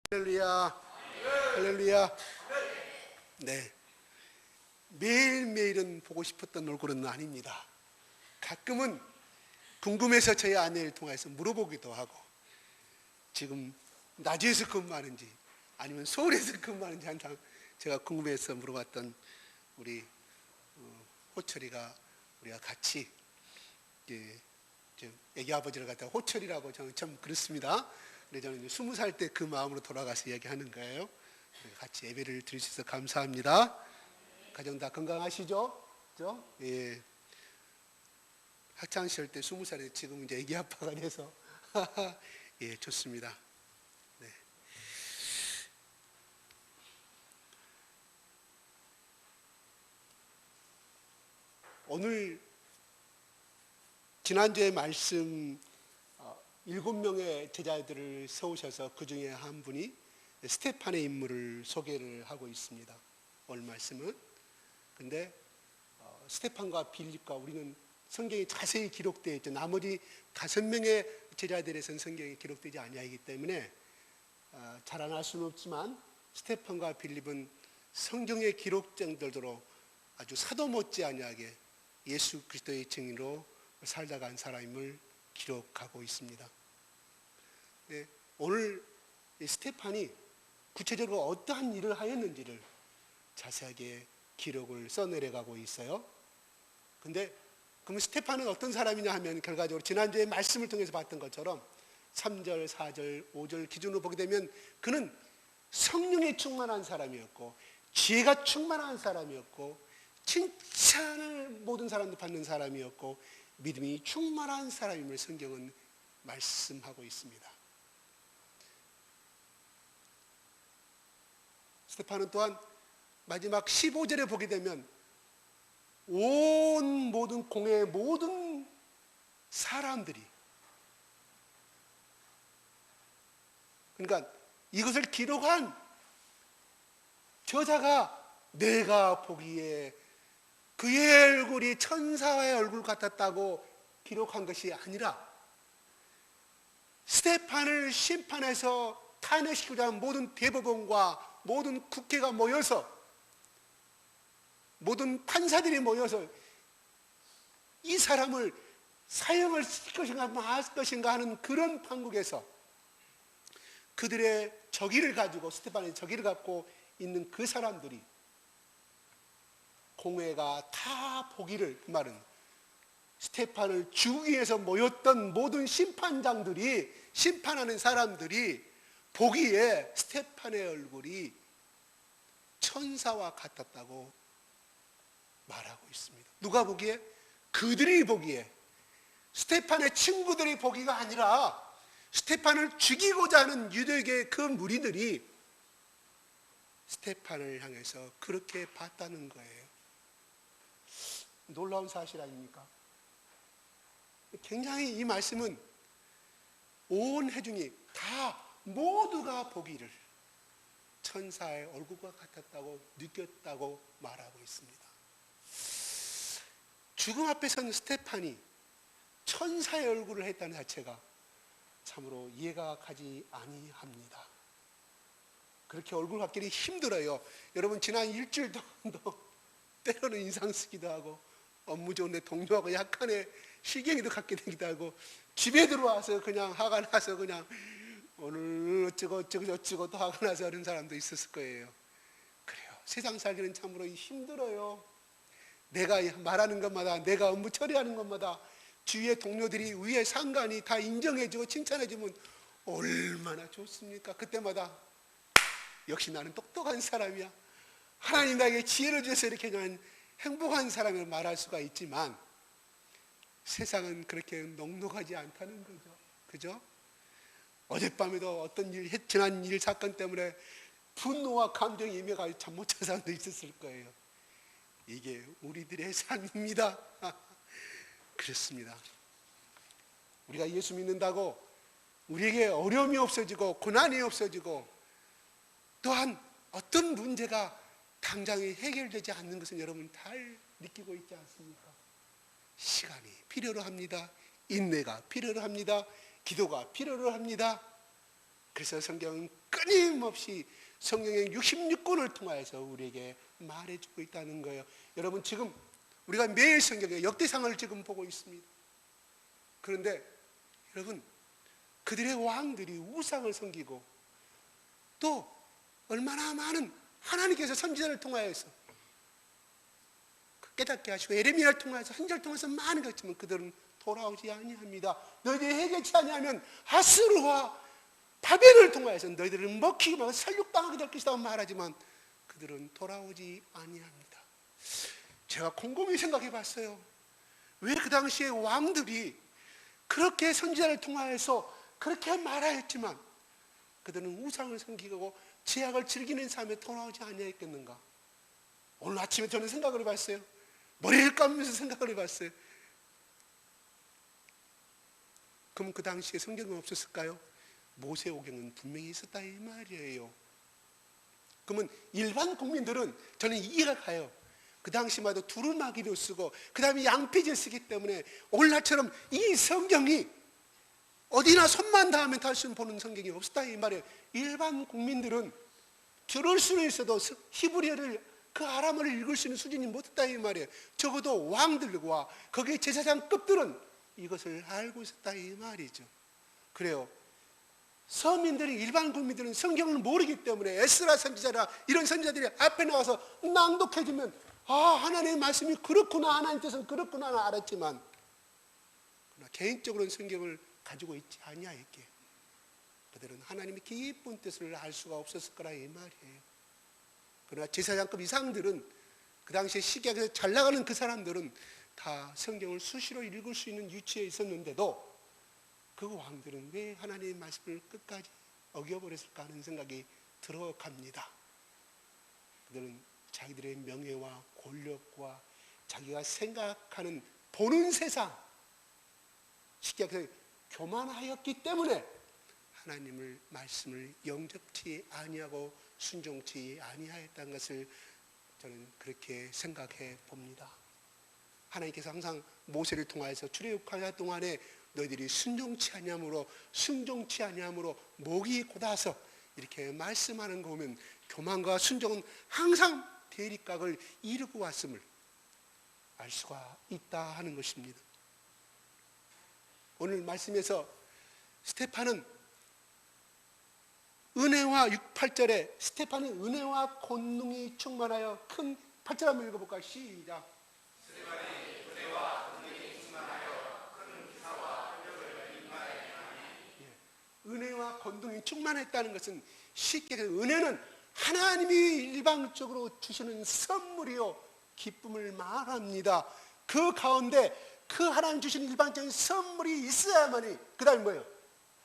할렐루야, 할렐루야. 네, 매일매일은 보고 싶었던 얼굴은 아닙니다. 가끔은 궁금해서 저희 아내를 통해서 물어보기도 하고, 지금 나주에서 근무하는지 아니면 서울에서 근무하는지 항상 제가 궁금해서 물어봤던 우리 호철이가, 우리가 같이 애기 아버지를 갖다가 호철이라고 저는 참 그렇습니다. 근데 저는 20살 때 그 마음으로 돌아가서 이야기하는 거예요. 같이 예배를 드릴 수 있어서 감사합니다. 가정 다 건강하시죠? 그죠? 예. 학창 시절 때 20살에 지금 이제 애기 아빠가 돼서 예, 좋습니다. 네. 오늘 지난주에 말씀 7명의 제자들을 세우셔서 그 중에 한 분이 스테판의 인물을 소개를 하고 있습니다. 오늘 말씀은. 근데 스테판과 빌립과 우리는 성경에 자세히 기록되어 있죠. 나머지 5명의 제자들에서는 성경에 기록되지 아니하기 때문에 잘 안 할 수는 없지만 스테판과 빌립은 성경에 기록된 정도로 아주 사도 못지않게 예수 그리스도의 증인으로 살다 간 사람임을 기록하고 있습니다. 네, 오늘 스테판이 구체적으로 어떠한 일을 하였는지를 자세하게 기록을 써내려가고 있어요. 근데 그럼 스테판은 어떤 사람이냐 하면 결과적으로 지난주에 말씀을 통해서 봤던 것처럼 3절, 4절, 5절 기준으로 보게 되면 그는 성령에 충만한 사람이었고 지혜가 충만한 사람이었고 칭찬을 모든 사람들 받는 사람이었고 믿음이 충만한 사람임을 성경은 말씀하고 있습니다. 스테판은 또한 마지막 15절에 보게 되면 온 모든 공회의 모든 사람들이, 그러니까 이것을 기록한 저자가 내가 보기에 그의 얼굴이 천사의 얼굴 같았다고 기록한 것이 아니라 스테판을 심판해서 탄핵시키고자 하는 모든 대법원과 모든 국회가 모여서, 모든 판사들이 모여서 이 사람을 사형을 시킬 것인가 말 것인가 하는 그런 판국에서 그들의 저기를 가지고, 스테판의 저기를 갖고 있는 그 사람들이, 공회가 다 보기를, 그 말은 스테판을 죽이기 위해서 모였던 모든 심판장들이, 심판하는 사람들이 보기에 스테판의 얼굴이 천사와 같았다고 말하고 있습니다. 누가 보기에? 그들이 보기에, 스테판의 친구들이 보기가 아니라 스테판을 죽이고자 하는 유대교의 그 무리들이 스테판을 향해서 그렇게 봤다는 거예요. 놀라운 사실 아닙니까? 굉장히 이 말씀은 온 회중이 다 모두가 보기를 천사의 얼굴과 같았다고 느꼈다고 말하고 있습니다. 죽음 앞에 선 스테판이 천사의 얼굴을 했다는 자체가 참으로 이해가 가지 아니합니다. 그렇게 얼굴 갖기는 힘들어요. 여러분, 지난 일주일 동안도 때로는 인상 쓰기도 하고 업무 좋은데 동료하고 약간의 실경이도 갖게 되기도 하고 집에 들어와서 그냥 화가 나서 그냥 오늘 어쩌고 또 화가 나서 그런 사람도 있었을 거예요. 그래요. 세상 살기는 참으로 힘들어요. 내가 말하는 것마다, 내가 업무 처리하는 것마다 주위의 동료들이, 위의 상관이 다 인정해주고 칭찬해주면 얼마나 좋습니까? 그때마다 역시 나는 똑똑한 사람이야, 하나님 나에게 지혜를 주셔서 이렇게 그냥 행복한 사람을 말할 수가 있지만 세상은 그렇게 넉넉하지 않다는 거죠. 그죠? 어젯밤에도 어떤 지난 일 사건 때문에 분노와 감정이 임해가지고 잠 못 잔 사람도 있었을 거예요. 이게 우리들의 삶입니다. 그렇습니다. 우리가 예수 믿는다고 우리에게 어려움이 없어지고 고난이 없어지고 또한 어떤 문제가 당장에 해결되지 않는 것은 여러분 잘 느끼고 있지 않습니까? 시간이 필요로 합니다. 인내가 필요로 합니다. 기도가 필요로 합니다. 그래서 성경은 끊임없이 성경의 66권을 통하여서 우리에게 말해주고 있다는 거예요. 여러분, 지금 우리가 매일 성경의 역대상을 지금 보고 있습니다. 그런데 여러분, 그들의 왕들이 우상을 섬기고 또 얼마나 많은 하나님께서 선지자를 통하여서 깨닫게 하시고 예레미야를 통해서 선지자를 통해서 많은 것 있지만 그들은 돌아오지 아니합니다. 너희들이 해결치 아니하면 아스루와 바벨을 통하여서 너희들을 먹히고 막 살육당하게 될 것이라고 말하지만 그들은 돌아오지 아니합니다. 제가 곰곰이 생각해 봤어요. 왜 그 당시에 왕들이 그렇게 선지자를 통하여서 그렇게 말하였지만 그들은 우상을 섬기고 죄악을 즐기는 삶에 돌아오지 아니했겠는가? 오늘 아침에 저는 생각을 해봤어요. 머리를 감으면서 생각을 해봤어요. 그럼 그 당시에 성경은 없었을까요? 모세오경은 분명히 있었다 이 말이에요. 그러면 일반 국민들은 저는 이해가 가요. 그 당시만 해도 두루마기로 쓰고 그 다음에 양피지를 쓰기 때문에 오늘날처럼 이 성경이 어디나 손만 닿으면 다시 보는 성경이 없었다 이 말이에요. 일반 국민들은 들을 수는 있어도 히브리어를 그 아람어를 읽을 수 있는 수준이 못했다 이 말이에요. 적어도 왕들과 거기에 제사장급들은 이것을 알고 있었다 이 말이죠. 그래요. 서민들이 일반 국민들은 성경을 모르기 때문에 에스라 선지자라 이런 선지자들이 앞에 나와서 낭독해주면 하나님의 말씀이 그렇구나, 하나님 뜻은 그렇구나 알았지만 개인적으로는 성경을 가지고 있지 아니하였기에 그들은 하나님의 깊은 뜻을 알 수가 없었을 거라 이 말이에요. 그러나 제사장급 이상들은 그 당시에 시기에서 잘 나가는 그 사람들은 다 성경을 수시로 읽을 수 있는 위치에 있었는데도 그 왕들은 왜 하나님의 말씀을 끝까지 어겨버렸을까 하는 생각이 들어갑니다. 그들은 자기들의 명예와 권력과 자기가 생각하는 보는 세상 쉽게 말해서 교만하였기 때문에 하나님의 말씀을 영접치 아니하고 순종치 아니하였다는 것을 저는 그렇게 생각해 봅니다. 하나님께서 항상 모세를 통하여서 출애굽하는 동안에 너희들이 순종치 아니함으로 목이 곧아서 이렇게 말씀하는 거 보면 교만과 순종은 항상 대립각을 이루고 왔음을 알 수가 있다 하는 것입니다. 오늘 말씀에서 스테판은 은혜와 8절에 스테판은 은혜와 권능이 충만하여 큰 8절 한번 읽어볼까요? 시작. 스테판이 은혜와 권능이 충만하여 큰 기사와 활력을 인마하였나니. 은혜와 권능이 충만했다는 것은 쉽게 은혜는 하나님이 일방적으로 주시는 선물이요 기쁨을 말합니다. 그 가운데 그 하나님 주시는 일방적인 선물이 있어야만이 그 다음에 뭐예요?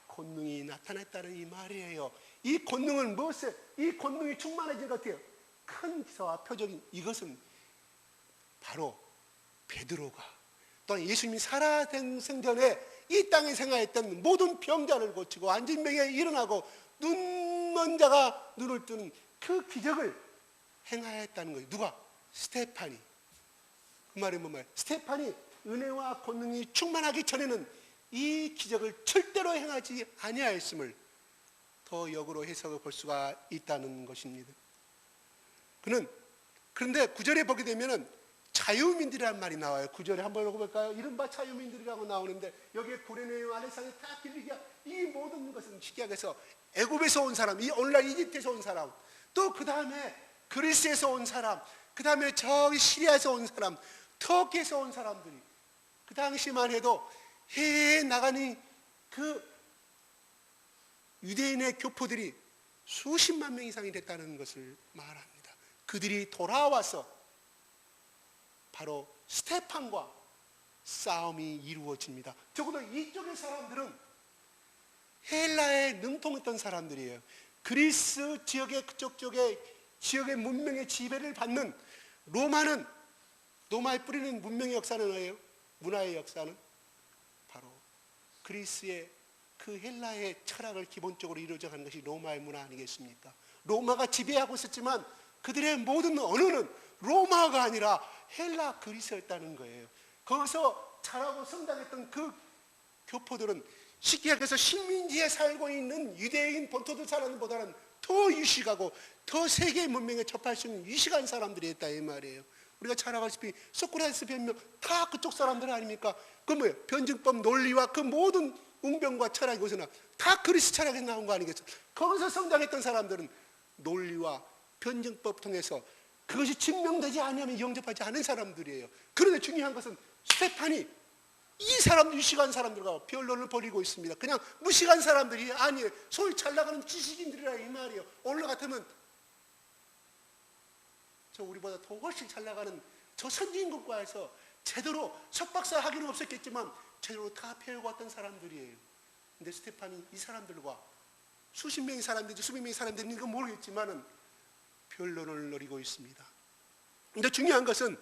권능이 나타났다는 이 말이에요. 이 권능은 무엇에? 이 권능이 충만해진 것 같아요. 큰 기사와 표적인 이것은 바로 베드로가 또한 예수님이 살아생전에 이 땅에 생활했던 모든 병자를 고치고 안진병에 일어나고 눈먼 자가 눈을 뜨는 그 기적을 행하였다는 거예요. 누가? 스테판이. 그 말이 뭔 말이에요? 스테판이 은혜와 권능이 충만하기 전에는 이 기적을 절대로 행하지 아니하였음을 더 역으로 해석을 볼 수가 있다는 것입니다. 그런데 9절에 보게 되면은 자유민들이라는 말이 나와요. 9절에 한번 읽어볼까요? 이른바 자유민들이라고 나오는데 여기에 구레네와 알렉산이 다 길리기야 이 모든 것은 쉽게 해서 애굽에서 온 사람, 이 오늘날 이집트에서 온 사람, 또 그 다음에 그리스에서 온 사람, 그 다음에 저기 시리아에서 온 사람, 터키에서 온 사람들이 그 당시만 해도 해외에 나가는 그 유대인의 교포들이 수십만 명 이상이 됐다는 것을 말합니다. 그들이 돌아와서 바로 스테판과 싸움이 이루어집니다. 적어도 이쪽의 사람들은 헬라에 능통했던 사람들이에요. 그리스 지역의 그쪽 쪽에 지역의 문명의 지배를 받는 로마의 뿌리는 문명의 역사는 뭐예요? 문화의 역사는 바로 그리스의 그 헬라의 철학을 기본적으로 이루어져 가는 것이 로마의 문화 아니겠습니까? 로마가 지배하고 있었지만 그들의 모든 언어는 로마가 아니라 헬라 그리스였다는 거예요. 거기서 자라고 성장했던 그 교포들은 쉽게 얘기해서 식민지에 살고 있는 유대인 본토들 사람보다는 더 유식하고 더 세계 문명에 접할 수 있는 유식한 사람들이 있다 이 말이에요. 우리가 잘 알다시피 소크라테스 변명 다 그쪽 사람들 아닙니까? 그 뭐예요? 변증법 논리와 그 모든 웅변과 철학이 거기서 다 그리스 철학에서 나온 거 아니겠어요? 거기서 성장했던 사람들은 논리와 변증법 통해서 그것이 증명되지 않으면 영접하지 않은 사람들이에요. 그런데 중요한 것은 스테판이 이 사람 유식한 사람들과 변론을 벌이고 있습니다. 그냥 무식한 사람들이 아니에요. 소위 잘 나가는 지식인들이라 이 말이에요. 오늘 같으면 저 우리보다 더 훨씬 잘 나가는 저 선진 국가에서 제대로 석박사 학위는 없었겠지만 제대로 다 배우고 왔던 사람들이에요. 근데 스테판이 이 사람들과 수십 명의 사람들이 수백 명의 사람들이 있는 건 모르겠지만은 변론을 벌이고 있습니다. 근데 중요한 것은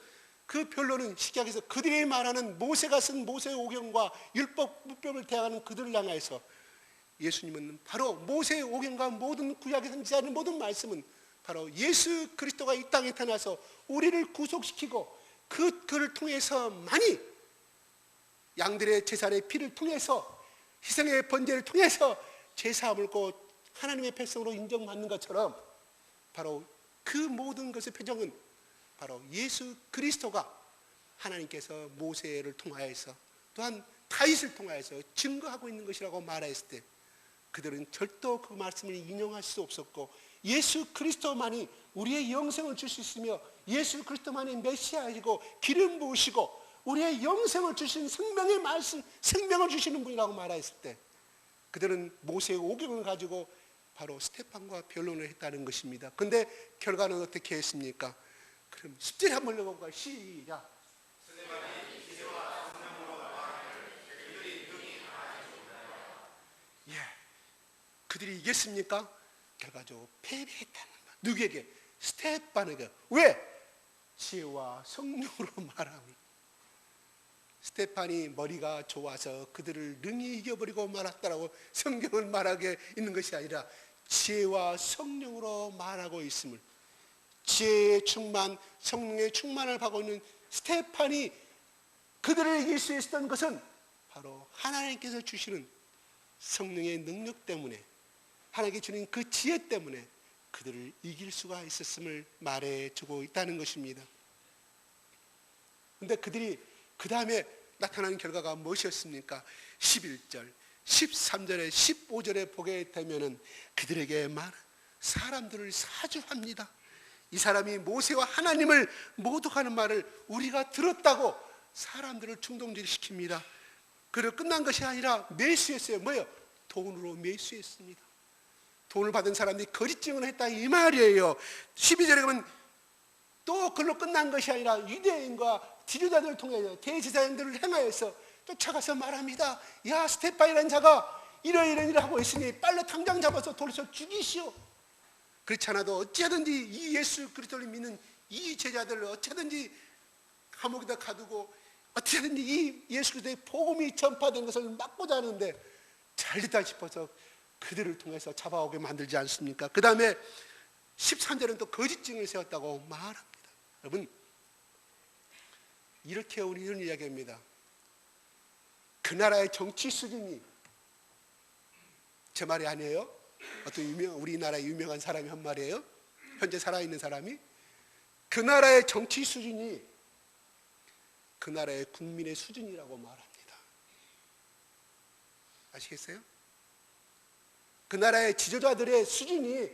그 변론은 쉽게 얘기해서 그들이 말하는 모세가 쓴 모세 오경과 율법, 율법을 대항하는 그들을 향해서 예수님은 바로 모세 오경과 모든 구약에 선지자는 모든 말씀은 바로 예수 그리스도가 이 땅에 태어나서 우리를 구속시키고 그를 통해서 많이 양들의 제사의 피를 통해서 희생의 번제를 통해서 죄사함을 고 하나님의 백성으로 인정받는 것처럼 바로 그 모든 것의 표정은 바로 예수 그리스도가 하나님께서 모세를 통하여서 또한 다윗을 통하여서 증거하고 있는 것이라고 말했을 때 그들은 절도 그 말씀을 인용할 수 없었고 예수 그리스도만이 우리의 영생을 줄 수 있으며 예수 그리스도만이 메시아이고 기름 부으시고 우리의 영생을 주신 생명의 말씀, 생명을 주시는 분이라고 말했을 때 그들은 모세의 오경을 가지고 바로 스테판과 변론을 했다는 것입니다. 그런데 결과는 어떻게 했습니까? 그럼 10절 한번 읽어볼까요? 시작. 예, 그들이 이겼습니까? 결과적으로 패배했다는 것. 누구에게? 스테판에게. 왜? 지혜와 성령으로 말하니. 스테판이 머리가 좋아서 그들을 능히 이겨버리고 말았다라고 성경은 말하게 있는 것이 아니라 지혜와 성령으로 말하고 있음을, 지혜의 충만, 성령의 충만을 받고 있는 스테판이 그들을 이길 수 있었던 것은 바로 하나님께서 주시는 성령의 능력 때문에, 하나님께 주는 그 지혜 때문에 그들을 이길 수가 있었음을 말해주고 있다는 것입니다. 그런데 그들이 그 다음에 나타나는 결과가 무엇이었습니까? 11절, 13절에 15절에 보게 되면은 그들에게 사람들을 사주합니다. 이 사람이 모세와 하나님을 모독하는 말을 우리가 들었다고 사람들을 충동질시킵니다. 그리고 끝난 것이 아니라 매수했어요. 뭐예요? 돈으로 매수했습니다. 돈을 받은 사람들이 거짓 증언을 했다 이 말이에요. 12절에 보면 또 그걸로 끝난 것이 아니라 유대인과 지도자들을 통해 대제사장들을 행하여서 쫓아가서 말합니다. 야, 스테판이라는 자가 이런 일을 하고 있으니 빨리 당장 잡아서 돌려서 죽이시오. 그렇지 않아도 어찌하든지 이 예수 그리스도를 믿는 이 제자들을 어찌하든지 감옥에다 가두고 어찌하든지 이 예수 그리스도의 복음이 전파된 것을 막고자 하는데 잘됐다 싶어서 그들을 통해서 잡아오게 만들지 않습니까? 그 다음에 13절은 또 거짓 증을 세웠다고 말합니다. 여러분, 이렇게 우리는 이야기합니다. 그 나라의 정치 수준이, 제 말이 아니에요. 어떤 우리나라의 유명한 사람이 한 말이에요. 현재 살아있는 사람이. 그 나라의 정치 수준이 그 나라의 국민의 수준이라고 말합니다. 아시겠어요? 그 나라의 지도자들의 수준이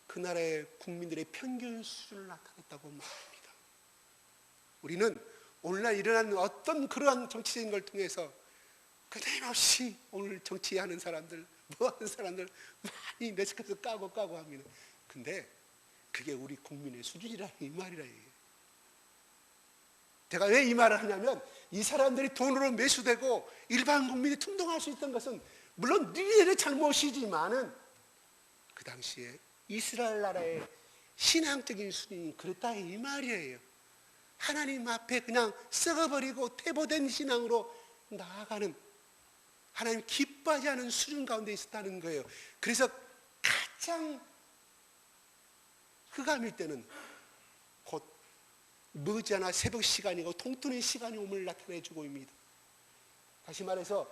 그 나라의 국민들의 평균 수준을 나타냈다고 말합니다. 우리는 오늘날 일어나는 어떤 그러한 정치적인 걸 통해서 끊임없이 오늘 정치하는 사람들, 뭐하는 사람들 많이 매스컴에서 까고 합니다. 근데 그게 우리 국민의 수준이라 이 말이라. 제가 왜 이 말을 하냐면 이 사람들이 돈으로 매수되고 일반 국민이 충동할 수 있던 것은 물론 니들의 잘못이지만은 그 당시에 이스라엘 나라의 신앙적인 수준이 그랬다 이 말이에요. 하나님 앞에 그냥 썩어버리고 퇴보된 신앙으로 나아가는, 하나님 기뻐하지 않은 수준 가운데 있었다는 거예요. 그래서 가장 흑암일 때는 곧 머지않아 새벽 시간이고 동토의 시간이 오므를 나타내주고 있습니다. 다시 말해서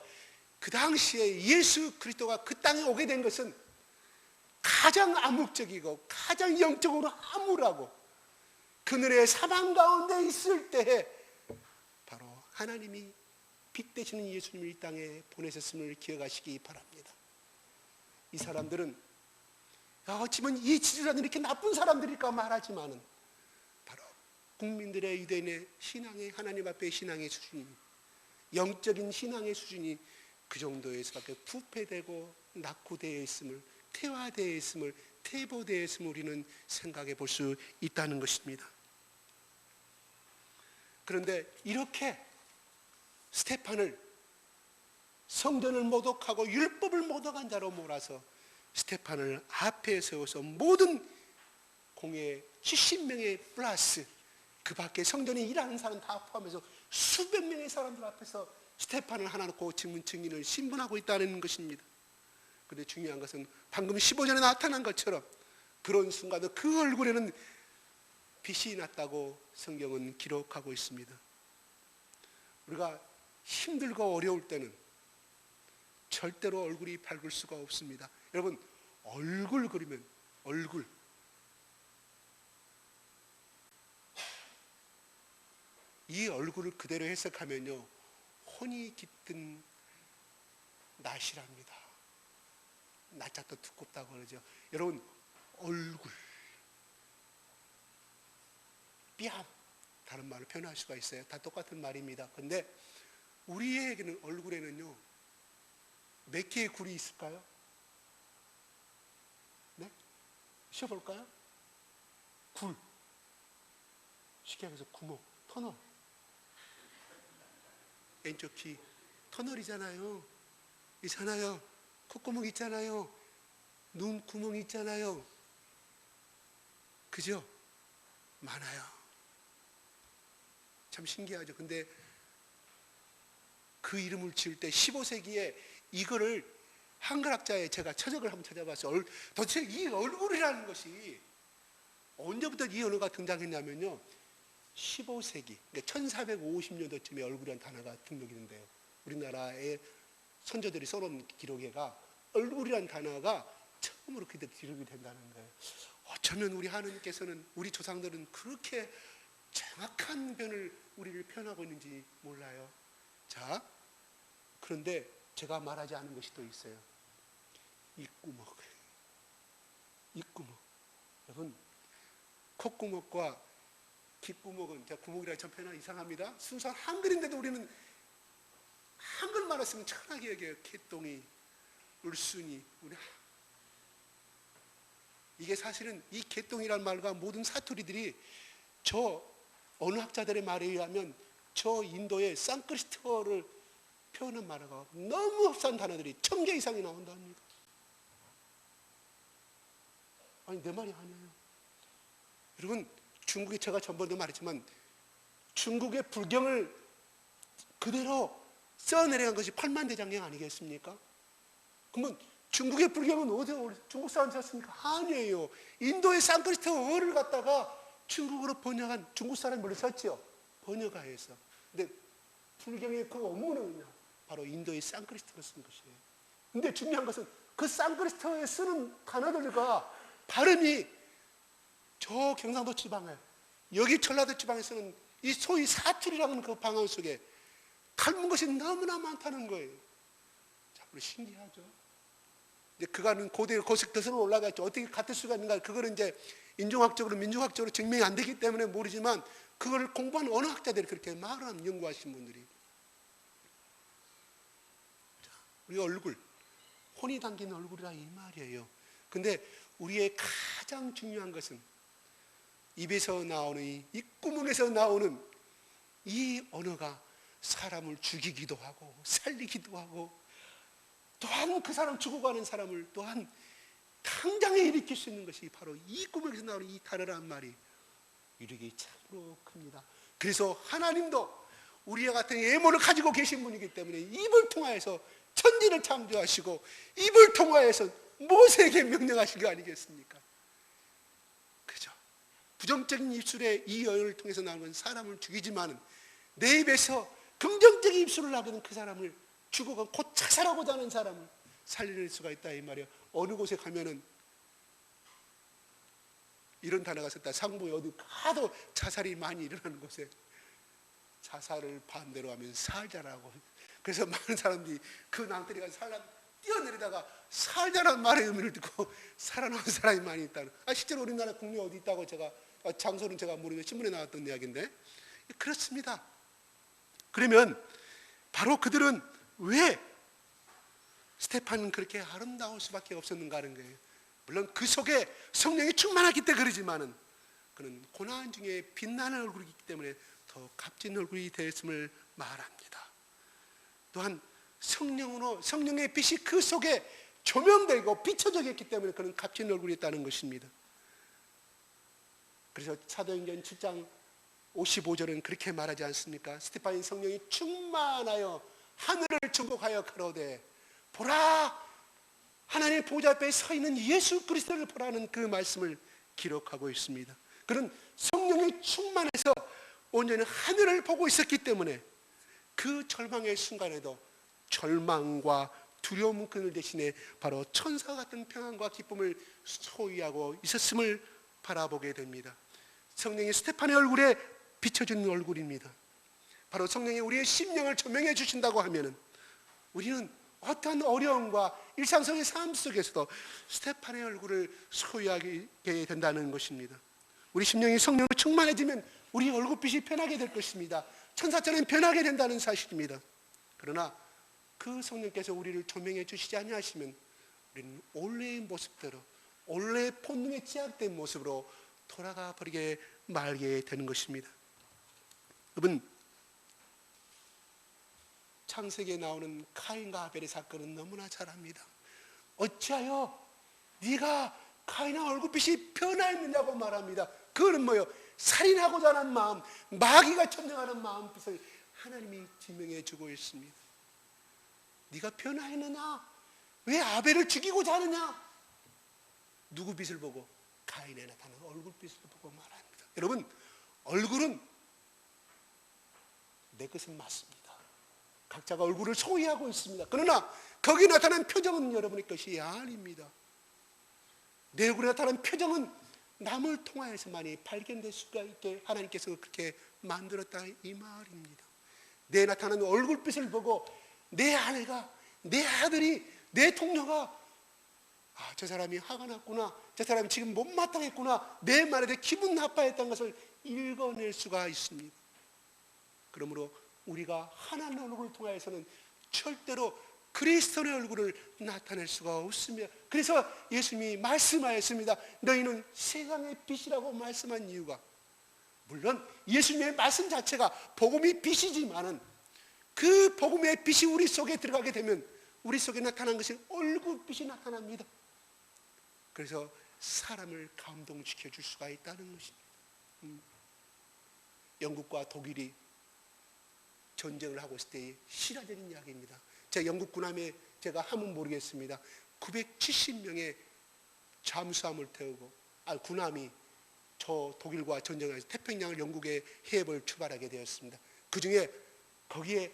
그 당시에 예수 그리스도가 그 땅에 오게 된 것은 가장 암묵적이고 가장 영적으로 암울하고 그늘의 사방 가운데 있을 때에 바로 하나님이 빛 되시는 예수님을 이 땅에 보내셨음을 기억하시기 바랍니다. 이 사람들은 어찌면 이 지도자들이 이렇게 나쁜 사람들일까 말하지만은 바로 국민들의 유대인의 신앙의 하나님 앞에 신앙의 수준이 영적인 신앙의 수준이 그 정도에서밖에 부패되고 낙후되어 있음을 태화되어 있음을 퇴보되어 있음을 우리는 생각해 볼 수 있다는 것입니다. 그런데 이렇게 스테판을 성전을 모독하고 율법을 모독한 자로 몰아서 스테판을 앞에 세워서 모든 공회 70명의 플러스 그 밖에 성전에 일하는 사람 다 포함해서 수백 명의 사람들 앞에서 스테판을 하나 놓고 증인을 신분하고 있다는 것입니다. 그런데 중요한 것은 방금 15절에 나타난 것처럼 그런 순간도 그 얼굴에는 빛이 났다고 성경은 기록하고 있습니다. 우리가 힘들고 어려울 때는 절대로 얼굴이 밝을 수가 없습니다. 여러분, 얼굴 그리면 얼굴 이 얼굴을 그대로 해석하면요 혼이 깃든 낫이랍니다. 낫자도 두껍다고 그러죠. 여러분, 얼굴 뺨 다른 말로 표현할 수가 있어요. 다 똑같은 말입니다. 그런데 우리에게는 얼굴에는요 몇 개의 굴이 있을까요? 네? 쉬어볼까요? 굴 쉽게 말해서 구멍, 터널. 왼쪽 귀 터널이잖아요. 있잖아요. 콧구멍 있잖아요. 눈 구멍 있잖아요. 그죠? 많아요. 참 신기하죠. 근데 그 이름을 지을 때 15세기에 이거를 한글학자에 제가 처적을 한번 찾아봤어요. 도대체 이 얼굴이라는 것이 언제부터 이 언어가 등장했냐면요 15세기, 그러니까 1450년도쯤에 얼굴이라는 단어가 등록되는데요. 우리나라의 선조들이 써놓은 기록에가 얼굴이라는 단어가 처음으로 그때 기록이 된다는 거예요. 어쩌면 우리 하느님께서는 우리 조상들은 그렇게 정확한 변을 우리를 표현하고 있는지 몰라요. 자, 그런데 제가 말하지 않은 것이 또 있어요. 입구멍. 입구멍. 여러분, 콧구멍과 귓구멍은 제가 구멍이라 전 표현하기 이상합니다. 순수한 한글인데도 우리는 한글만 쓰면 천하게 여겨요. 개똥이, 울순이. 이게 사실은 이 개똥이라는 말과 모든 사투리들이 저 어느 학자들의 말에 의하면 저 인도의 산크리스트어를 표현한 말하고 너무 흡사한 단어들이 1000개 이상이 나온답니다. 아니 내 말이 아니에요. 여러분, 중국에 제가 전번에도 말했지만 중국의 불경을 그대로 써내려간 것이 팔만대장경 아니겠습니까? 그러면 중국의 불경은 어디 중국 사람 썼습니까? 아니에요. 인도의 산크리스트어를 갖다가 중국어로 번역한 중국 사람이 원래 썼지요. 번역하여서. 근데 불경의 그 원문은 바로 인도의 산크리스트어로 쓴 것이에요. 근데 중요한 것은 그 산크리스트어에 쓰는 단어들과 발음이 저 경상도 지방에 여기 전라도 지방에 쓰는 이 소위 사투리라는 그 방언 속에 닮은 것이 너무나 많다는 거예요. 자, 우리 신기하죠? 이제 그거는 고대 고색 덫으로 올라갔죠. 어떻게 같을 수가 있는가? 그거는 이제 인종학적으로 민족학적으로 증명이 안 되기 때문에 모르지만 그걸 공부한 어느 학자들이 그렇게 말을 하면 연구하신 분들이. 자, 우리 얼굴 혼이 담긴 얼굴이라 이 말이에요. 근데 우리의 가장 중요한 것은 입에서 나오는 이 입구멍에서 나오는 이 언어가 사람을 죽이기도 하고 살리기도 하고 또한 그 사람 죽어가는 사람을 또한 당장에 일으킬 수 있는 것이 바로 이 구멍에서 나오는 이 단어란 말이 이르기 참으로 큽니다. 그래서 하나님도 우리와 같은 예모를 가지고 계신 분이기 때문에 입을 통하여서 천지를 창조하시고 입을 통하여서 모세에게 명령하신 거 아니겠습니까? 그죠? 부정적인 입술의 이 언어를 통해서 나오는 건 사람을 죽이지만 내 입에서 긍정적인 입술을 나오는 그 사람을 죽어가 곧 자살하고자 하는 사람을 살릴 수가 있다 이 말이에요. 어느 곳에 가면은 이런 단어가 썼다. 상부에 어디 가도 자살이 많이 일어나는 곳에 자살을 반대로 하면 살자라고. 그래서 많은 사람들이 그 남들이가 뛰어내리다가 살자라는 말의 의미를 듣고 살아남은 사람이 많이 있다는. 실제로 우리나라 국내 어디 있다고 제가 장소는 제가 모르는데 신문에 나왔던 이야기인데 그렇습니다. 그러면 바로 그들은 왜 스테판은 그렇게 아름다울 수밖에 없었는가 하는 거예요. 물론 그 속에 성령이 충만하기 때문에 그러지만은 그는 고난 중에 빛나는 얼굴이기 때문에 더 값진 얼굴이 되었음을 말합니다. 또한 성령의 빛이 그 속에 조명되고 비춰져 있기 때문에 그는 값진 얼굴이었다는 것입니다. 그래서 사도행전 7장 55절은 그렇게 말하지 않습니까? 스테판이 성령이 충만하여 하늘을 정복하여 가로되 보라 하나님의 보좌 앞에 서 있는 예수 그리스도를 보라는 그 말씀을 기록하고 있습니다. 그는 성령이 충만해서 온전히 하늘을 보고 있었기 때문에 그 절망의 순간에도 절망과 두려움 그늘 대신에 바로 천사 같은 평안과 기쁨을 소유하고 있었음을 바라보게 됩니다. 성령이 스테판의 얼굴에 비춰주는 얼굴입니다. 바로 성령이 우리의 심령을 조명해 주신다고 하면은 우리는 어떤 어려움과 일상 속의 삶 속에서도 스테판의 얼굴을 소유하게 된다는 것입니다. 우리 심령이 성령으로 충만해지면 우리 얼굴빛이 변하게 될 것입니다. 천사처럼 변하게 된다는 사실입니다. 그러나 그 성령께서 우리를 조명해 주시지 아니하시면 우리는 원래의 모습대로 원래의 본능에 제약된 모습으로 돌아가 버리게 말게 되는 것입니다. 여러분, 창세기에 나오는 카인과 아벨의 사건은 너무나 잘 압니다. 어찌하여 네가 카인의 얼굴빛이 변화했느냐고 말합니다. 그거는 뭐예요? 살인하고자 하는 마음, 마귀가 천정하는 마음빛을 하나님이 지명해 주고 있습니다. 네가 변화했느냐? 왜 아벨을 죽이고자 하느냐? 누구 빛을 보고? 카인에 나타나는 얼굴빛을 보고 말합니다. 여러분, 얼굴은 내 것은 맞습니다. 각자가 얼굴을 소유하고 있습니다. 그러나 거기에 나타난 표정은 여러분의 것이 아닙니다. 내 얼굴에 나타난 표정은 남을 통하여서만이 발견될 수가 있게 하나님께서 그렇게 만들었다 이 말입니다. 내 나타나는 얼굴빛을 보고 내 아내가, 내 아들이, 내 동료가 저 사람이 화가 났구나, 저 사람이 지금 못마땅했구나, 내 말에 대해 기분 나빠했다는 것을 읽어낼 수가 있습니다. 그러므로 우리가 하나님의 얼굴을 통하여서는 절대로 그리스도의 얼굴을 나타낼 수가 없으며, 그래서 예수님이 말씀하였습니다. 너희는 세상의 빛이라고 말씀한 이유가, 물론 예수님의 말씀 자체가 복음이 빛이지만은 그 복음의 빛이 우리 속에 들어가게 되면 우리 속에 나타난 것이 얼굴빛이 나타납니다. 그래서 사람을 감동시켜 줄 수가 있다는 것입니다. 영국과 독일이 전쟁을 하고 있을 때의 실화적인 이야기입니다. 제가 영국 군함에 제가 하면 모르겠습니다. 970명의 잠수함을 태우고 군함이 저 독일과 전쟁하면서 태평양을 영국의 해협을 출발하게 되었습니다. 그 중에 거기에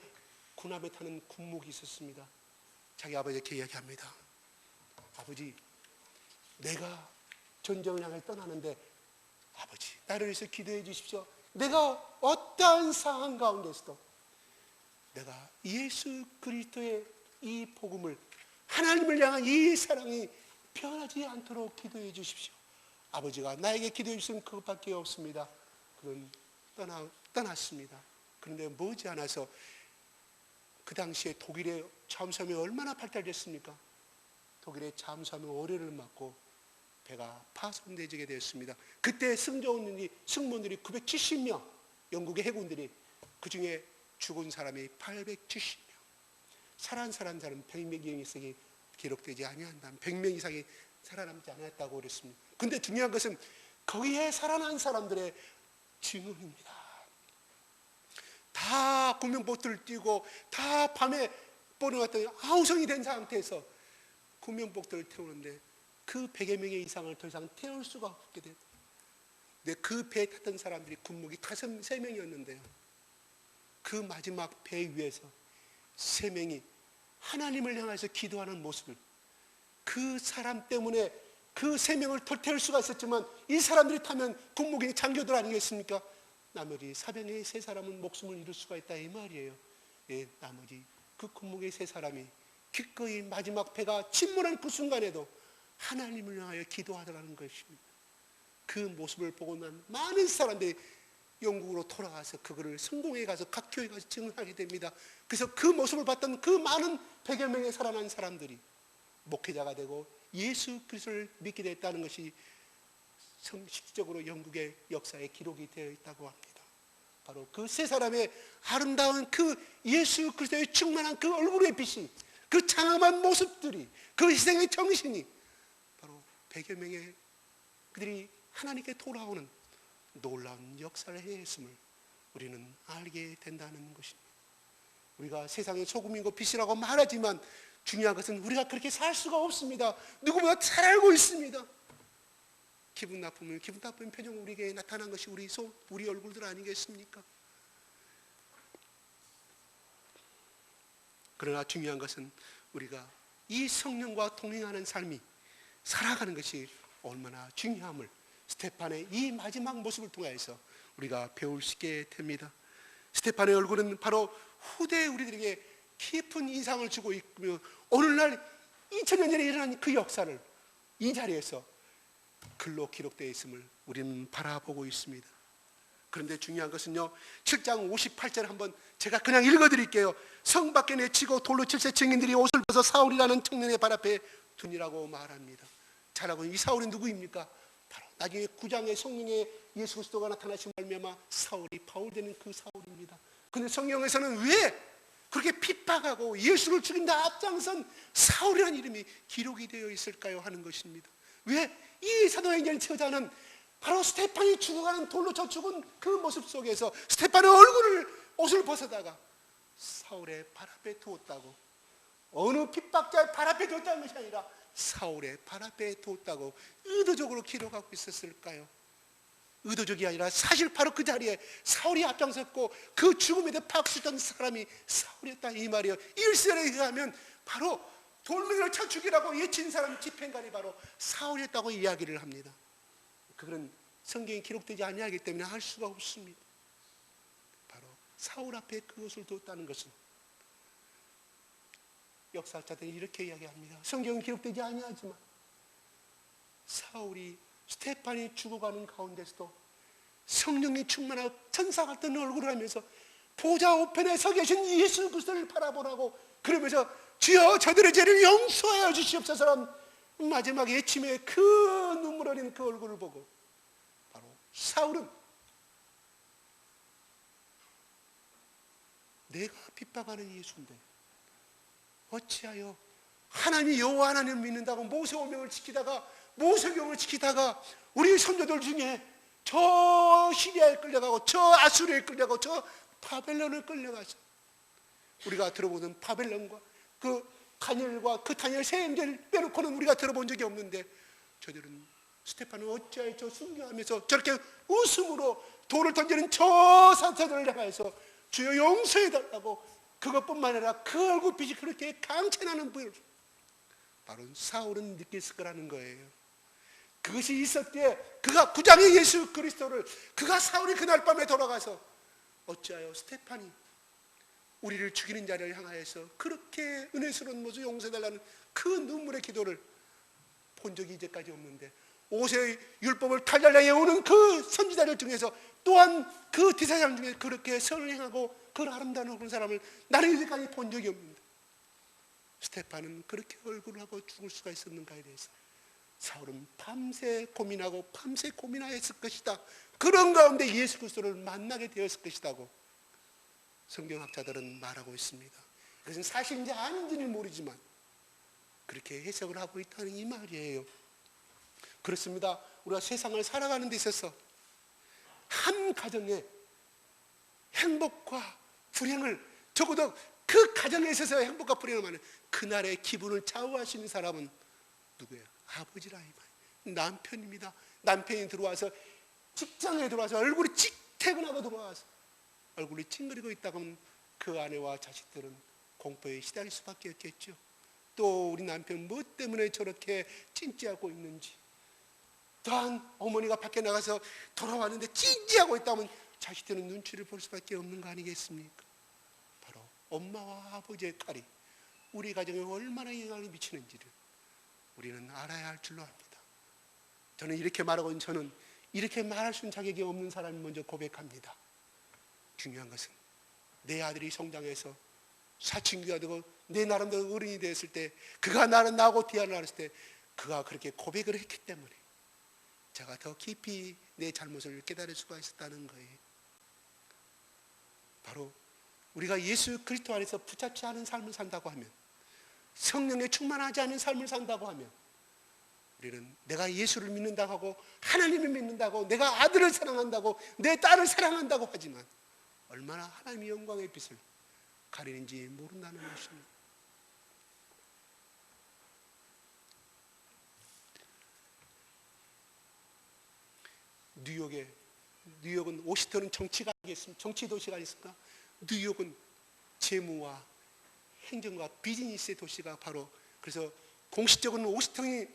군함에 타는 군목이 있었습니다. 자기 아버지에게 이야기합니다. 아버지, 내가 전쟁을 향해 떠나는데 아버지, 나를 위해서 기도해 주십시오. 내가 어떠한 상황 가운데서도 내가 예수 그리스도의 이 복음을, 하나님을 향한 이 사랑이 변하지 않도록 기도해 주십시오. 아버지가 나에게 기도해 주신 그것밖에 없습니다. 그는 떠났습니다. 그런데 머지않아서 그 당시에 독일의 잠수함이 얼마나 발달됐습니까? 독일의 잠수함이 오류를 맞고 배가 파손되게 되었습니다. 그때 승무원들이 970명, 영국의 해군들이, 그 중에 죽은 사람이 870명, 살아난 사람은 100명 이상이 기록되지 아니한다. 100명 이상이 살아남지 않았다고 그랬습니다. 그런데 중요한 것은 거기에 살아난 사람들의 증언입니다. 다 구명보트를 띄우고 다 밤에 보내왔더니 아우성이 된 상태에서 구명보트를 태우는데 그 100여 명의 이상을 더 이상 태울 수가 없게 됐다. 근데 그 배에 탔던 사람들이 군목이 3명이었는데요. 그 마지막 배 위에서 3명이 하나님을 향해서 기도하는 모습을, 그 사람 때문에 그 세 명을 덜태울 수가 있었지만 이 사람들이 타면 군목이 장교들 아니겠습니까? 나머지 사병의 세 사람은 목숨을 잃을 수가 있다 이 말이에요. 예, 나머지 그 군목의 세 사람이 기꺼이 마지막 배가 침몰한 그 순간에도 하나님을 향하여 기도하더라는 것입니다. 그 모습을 보고 난 많은 사람들이 영국으로 돌아가서 그거를 성공에 가서 각 교회에 가서 증언하게 됩니다. 그래서 그 모습을 봤던 그 많은 100여 명의 살아난 사람들이 목회자가 되고 예수 그리스도를 믿게 됐다는 것이 실질적으로 영국의 역사에 기록이 되어 있다고 합니다. 바로 그 세 사람의 아름다운 그 예수 그리스도의 충만한 그 얼굴의 빛이, 그 장엄한 모습들이, 그 희생의 정신이 바로 100여 명의 그들이 하나님께 돌아오는 놀라운 역사를 행했음을 우리는 알게 된다는 것입니다. 우리가 세상의 소금이고 빛이라고 말하지만 중요한 것은 우리가 그렇게 살 수가 없습니다. 누구보다 잘 알고 있습니다. 기분 나쁘면 기분 나쁜 표정 우리에게 나타난 것이 우리 얼굴들 아니겠습니까? 그러나 중요한 것은 우리가 이 성령과 동행하는 삶이 살아가는 것이 얼마나 중요함을 스테판의 이 마지막 모습을 통해서 우리가 배울 수 있게 됩니다. 스테판의 얼굴은 바로 후대 우리들에게 깊은 인상을 주고 있으며 오늘날 2000년 전에 일어난 그 역사를 이 자리에서 글로 기록되어 있음을 우리는 바라보고 있습니다. 그런데 중요한 것은요, 7장 58절 한번 제가 그냥 읽어드릴게요. 성 밖에 내치고 돌로 칠세 증인들이 옷을 벗어 사울이라는 청년의 발 앞에 두니라고 말합니다. 잘 알고 이 사울이 누구입니까? 바로 나중에 9장의 성령의 예수 그리스도가 나타나신 말미암아 사울이 바울되는 그 사울입니다. 그런데 성경에서는 왜 그렇게 핍박하고 예수를 죽인다 앞장선 사울이라는 이름이 기록이 되어 있을까요? 하는 것입니다. 왜 이 사도행전 저자는 바로 스테판이 죽어가는 돌로 쳐 죽은 그 모습 속에서 스테판의 옷을 벗어다가 사울의 발 앞에 두었다고, 어느 핍박자의 발 앞에 두었다는 것이 아니라 사울의 발 앞에 두었다고 의도적으로 기록하고 있었을까요? 의도적이 아니라 사실 바로 그 자리에 사울이 앞장섰고 그 죽음에도 박수던 사람이 사울이었다 이 말이에요. 일설에 의하면 바로 돌멩이를 쳐 죽이라고 예친 사람 집행관이 바로 사울이었다고 이야기를 합니다. 그건 성경에 기록되지 아니하기 때문에 할 수가 없습니다. 바로 사울 앞에 그것을 두었다는 것은 역사학자들이 이렇게 이야기합니다. 성경은 기록되지 아니하지만 사울이 스테판이 죽어가는 가운데서도 성령이 충만하고 천사 같은 얼굴을 하면서 보좌 우편에 서 계신 예수 그리스도를 바라보라고 그러면서 주여 저들의 죄를 용서하여 주시옵소서라는 마지막 예침의 그 눈물 어린 그 얼굴을 보고 바로 사울은 내가 핍박하는 예수인데 어찌하여 하나님 여호와 하나님을 믿는다고 모세오명을 지키다가 모세경을 지키다가 우리 선조들 중에 저 시리아에 끌려가고 저 아수르에 끌려가고 저 바벨론을 끌려가서 우리가 들어보는 바벨론과 그 다니엘과 그 다니엘 세 형제를 빼놓고는 우리가 들어본 적이 없는데 저들은 스테판은 어찌하여 저 순교하면서 저렇게 웃음으로 돌을 던지는 저 사자들을 향해서 주여 용서해달라고 그것뿐만 아니라 그 얼굴빛이 그렇게 강찬하는 분을 바로 사울은 느꼈을 거라는 거예요. 그것이 있었기에 그가 구장의 예수 그리스도를 그가 사울이 그날 밤에 돌아가서 어찌하여 스테판이 우리를 죽이는 자를 향하여서 그렇게 은혜스러운 모습 용서해달라는 그 눈물의 기도를 본 적이 이제까지 없는데 모세의 율법을 탈달하여 오는 그 선지자들 중에서 또한 그 대사장 중에 그렇게 선을 행하고 그 아름다운 그런 사람을 나는 이제까지 본 적이 없는데 스테판은 그렇게 얼굴을 하고 죽을 수가 있었는가에 대해서 사울은 밤새 고민하고 밤새 고민하였을 것이다. 그런 가운데 예수 그리스도를 만나게 되었을 것이라고 성경학자들은 말하고 있습니다. 그것은 사실인지 아닌지는 모르지만 그렇게 해석을 하고 있다는 이 말이에요. 그렇습니다. 우리가 세상을 살아가는 데 있어서 한 가정의 행복과 불행을 적어도 그 가정에 있어서 행복과 불행을 많은 그날의 기분을 좌우하시는 사람은 누구예요? 아버지라 이 말. 남편입니다. 남편이 들어와서 직장에 들어와서 얼굴이 퇴근하고 들어와서 얼굴이 찡그리고 있다고 하면 그 아내와 자식들은 공포에 시달릴 수밖에 없겠죠. 또 우리 남편 뭐 때문에 저렇게 찐찌하고 있는지, 또한 어머니가 밖에 나가서 돌아왔는데 찐찌하고 있다면 자식들은 눈치를 볼 수밖에 없는 거 아니겠습니까? 바로 엄마와 아버지의 칼이 우리 가정에 얼마나 영향을 미치는지를 우리는 알아야 할 줄로 압니다. 저는 이렇게 말하고, 저는 이렇게 말할 수 있는 자격이 없는 사람이 먼저 고백합니다. 중요한 것은 내 아들이 성장해서 사춘기가 되고 내 나름대로 어른이 됐을 때, 그가 나를 나고 뒤안을 알았을 때 그가 그렇게 고백을 했기 때문에 제가 더 깊이 내 잘못을 깨달을 수가 있었다는 거예요. 바로 우리가 예수 그리스도 안에서 붙잡지 않은 삶을 산다고 하면, 성령에 충만하지 않은 삶을 산다고 하면, 우리는 내가 예수를 믿는다고 하고 하나님을 믿는다고, 내가 아들을 사랑한다고, 내 딸을 사랑한다고 하지만 얼마나 하나님의 영광의 빛을 가리는지 모른다는 것입니다. 뉴욕은 워싱턴은 정치가 아니겠습니까? 정치 도시가 아니겠습니까? 뉴욕은 재무와 행정과 비즈니스의 도시가 바로, 그래서 공식적으로는 워싱턴이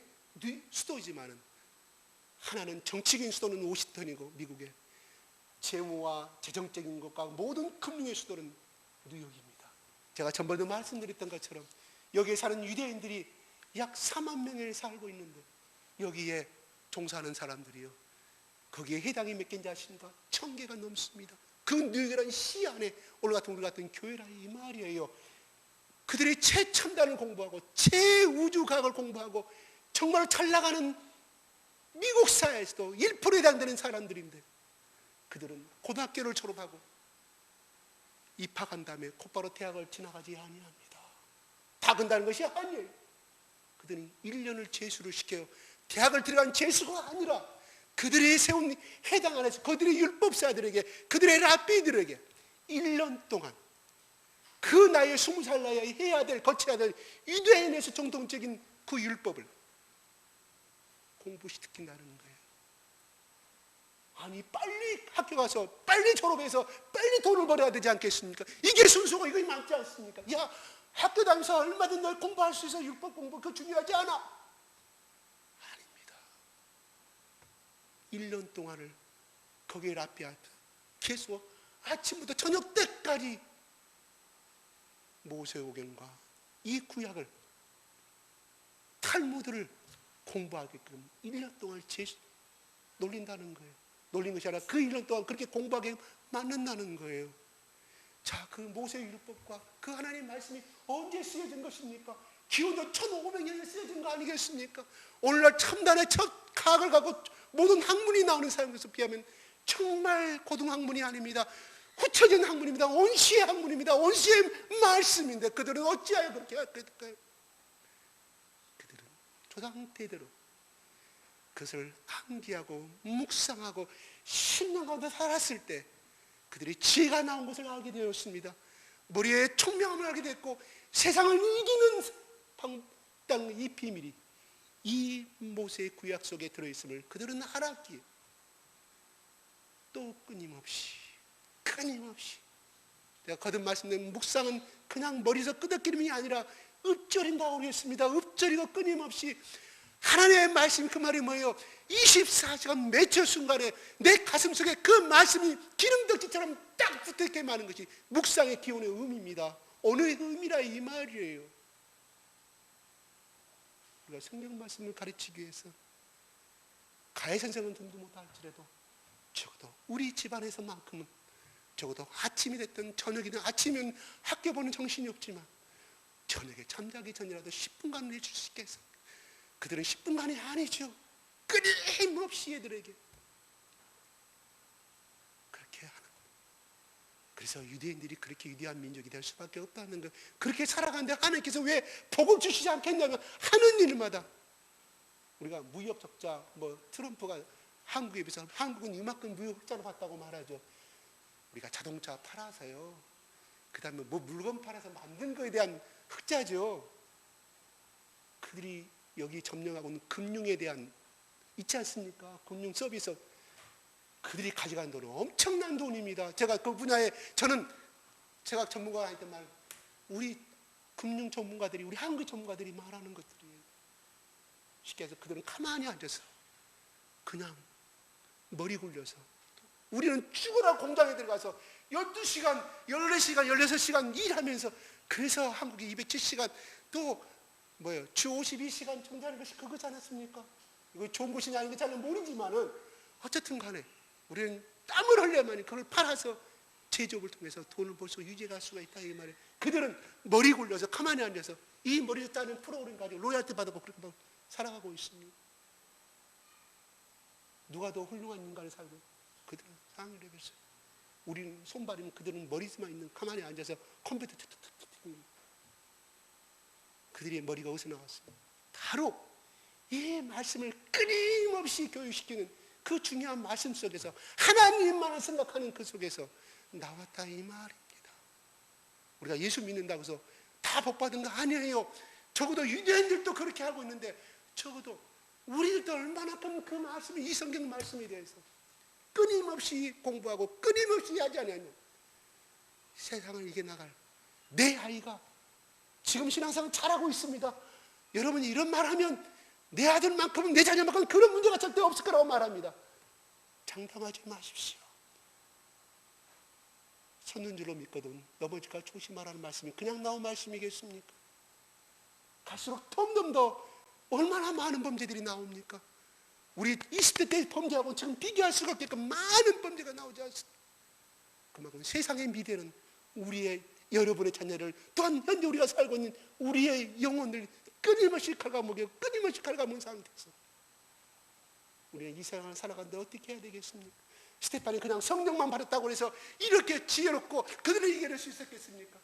수도이지만은 하나는 정치적인 수도는 워싱턴이고, 미국의 재무와 재정적인 것과 모든 금융의 수도는 뉴욕입니다. 제가 전번에 말씀드렸던 것처럼 여기에 사는 유대인들이 약 4만 명이 살고 있는데, 여기에 종사하는 사람들이요, 거기에 해당이 몇 개인지 아십니까? 1000개가 넘습니다. 그 뉴욕이라는 시 안에 오늘 같은 우리 같은 교회라 이 말이에요. 그들이 최첨단을 공부하고 최우주과학을 공부하고 정말 잘 나가는 미국 사회에서도 1%에 해당되는 사람들인데, 그들은 고등학교를 졸업하고 입학한 다음에 곧바로 대학을 지나가지 아니합니다. 다 근다는 것이 아니에요. 그들은 1년을 재수를 시켜요. 대학을 들어간 재수가 아니라 그들이 세운 해당 안에서 그들의 율법사들에게, 그들의 랍비들에게 1년 동안 그 나이에 20살 나이에 해야 될, 거쳐야 될 유대인에서 정통적인 그 율법을 공부시킨다는 거예요. 아니, 빨리 학교 가서 빨리 졸업해서 빨리 돈을 벌어야 되지 않겠습니까? 이게 순서가 이거 맞지 않습니까? 야, 학교 다니면서 얼마든 널 공부할 수 있어. 율법 공부 그거 중요하지 않아. 아닙니다. 1년 동안을 거기에 랍비한테 계속 아침부터 저녁 때까지 모세오경과 이 구약을, 탈무드를 공부하게끔 1년 동안 놀린다는 거예요. 놀린 것이 아니라 그 1년 동안 그렇게 공부하게 만든다는 거예요. 자, 그 모세의 율법과 그 하나님의 말씀이 언제 쓰여진 것입니까? 기원전 1500년에 쓰여진 거 아니겠습니까? 오늘날 첨단의 첫 과학을 갖고 모든 학문이 나오는 사람에서 비하면 정말 고등학문이 아닙니다. 후쳐진 학문입니다. 원시의 학문입니다. 원시의 말씀인데 그들은 어찌하여 그렇게 할까요? 그들은 조상대대로 그것을 암기하고 묵상하고 신령 가운데 살았을 때 그들이 지혜가 나온 것을 알게 되었습니다. 머리에 총명함을 알게 됐고, 세상을 이기는 방땅 이 비밀이 이 모세의 구약 속에 들어있음을 그들은 알았기에 또 끊임없이 내가 거듭 말씀드린 묵상은 그냥 머리에서 끄덕기름이 아니라 읊조린다고 그랬습니다. 읊조리고 끊임없이 하나님의 말씀, 그 말이 뭐예요? 24시간 매초 순간에 내 가슴 속에 그 말씀이 기름덕지처럼 딱 붙어있게 많은 것이 묵상의 기원의 의미입니다. 오늘의 의미라 이 말이에요. 우리가 성경 말씀을 가르치기 위해서 가해 선생은 등도 못할지라도 적어도 우리 집안에서만큼은, 적어도 아침이 됐든 저녁이 됐든, 아침이면 학교 보는 정신이 없지만 저녁에 잠자기 전이라도 10분간 내줄 수 있게 해서, 그들은 10분간이 아니죠. 끊임없이 애들에게 그렇게 하는 거예요. 그래서 유대인들이 그렇게 위대한 민족이 될 수밖에 없다는 거예요. 그렇게 살아가는데 하나님께서 왜 복을 주시지 않겠냐면, 하는 일마다 우리가 무역 적자, 트럼프가 한국에 비해서 한국은 이만큼 무역 흑자를 봤다고 말하죠. 우리가 자동차 팔아서요, 그 다음에 물건 팔아서 만든 거에 대한 흑자죠. 그들이 여기 점령하고는 금융에 대한 있지 않습니까? 금융 서비스, 그들이 가져간 돈은 엄청난 돈입니다. 제가 그 분야에, 제가 전문가가 했던 말, 우리 금융 전문가들이, 우리 한국 전문가들이 말하는 것들이에요. 쉽게 해서 그들은 가만히 앉아서 그냥 머리 굴려서, 우리는 죽으라 공장에 들어가서 12시간, 14시간, 16시간 일하면서, 그래서 한국이 207시간 또 주 52시간 정지하는 것이 그거지 않았습니까? 이거 좋은 것이냐 아닌 것이 모르지만은 어쨌든 간에 우리는 땀을 흘려야만 그걸 팔아서 제조업을 통해서 돈을 벌써 유지할 수가 있다 이 말이에요. 그들은 머리 굴려서 가만히 앉아서 이 머리를 따는 프로그램 가지고 로열티 받고 그렇게 막 살아가고 있습니다. 누가 더 훌륭한 인간을 살고, 그들은 상을 레벨에서, 우리는 손발이면 그들은 머리만 있는, 가만히 앉아서 컴퓨터 툭툭툭툭. 그들의 머리가 어디서 나왔어요? 바로 이 말씀을 끊임없이 교육시키는 그 중요한 말씀 속에서, 하나님만을 생각하는 그 속에서 나왔다 이 말입니다. 우리가 예수 믿는다고 해서 다 복받은 거 아니에요. 적어도 유대인들도 그렇게 하고 있는데, 적어도 우리들도 얼마나큼 그 말씀이, 이 성경 말씀에 대해서 끊임없이 공부하고 끊임없이 하지 않으면 세상을 이겨나갈 내 아이가 지금 신앙생활 잘하고 있습니다. 여러분이 이런 말하면 내 아들만큼은, 내 자녀만큼은 그런 문제가 절대 없을 거라고 말합니다. 장담하지 마십시오. 섰는 줄로 믿거든 넘어질까 조심하라는 말씀이 그냥 나온 말씀이겠습니까? 갈수록 점점 더 얼마나 많은 범죄들이 나옵니까? 우리 20대 때 범죄하고 지금 비교할 수가 없게끔 많은 범죄가 나오지 않습니까? 그만큼 세상의 미래는 우리의, 여러분의 자녀를, 또한 현재 우리가 살고 있는 우리의 영혼을 끊임없이 갉아먹여, 끊임없이 갉아먹은 상태에서 우리는 이 세상을 살아가는데 어떻게 해야 되겠습니까? 스테판이 그냥 성령만 받았다고 해서 이렇게 지혜롭고 그들을 이겨낼 수 있었겠습니까?